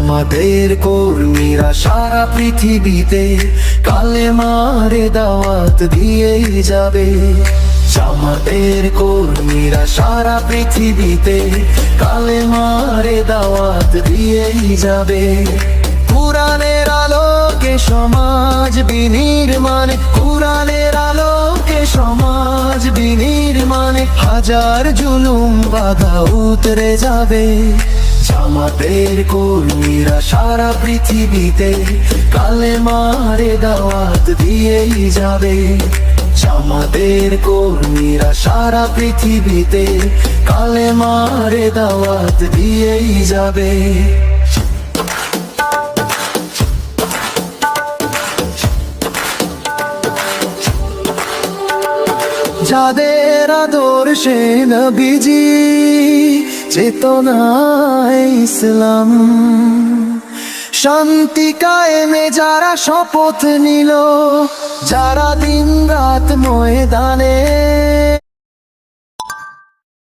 জামাতের কর্মীরা সারা পৃথিবীতে কালেমারে দাওয়াত দিয়েই যাবে। জামাতের কর্মীরা সারা পৃথিবীতে কালেমারে দাওয়াত দিয়েই যাবে। কুরআনের আলোকে সমাজ বিনির্মাণে, কুরআনের আলোকে সমাজ বিনির্মাণে হাজার জুলুম বাধা উতরে যাবে। জামাতের কর্মীরা সারা পৃথিবীতে কালেমারে দাওয়াত দিয়েই যাবে। জামাতের কর্মীরা সারা পৃথিবীতে কালেমারে দাওয়াত দিয়েই যাবে। যাদের আদর্শে নবীজি চেতনায় ইসলাম, শান্তি কায়েমে যারা শপথ নিল, যারা দিন রাত ময়দানে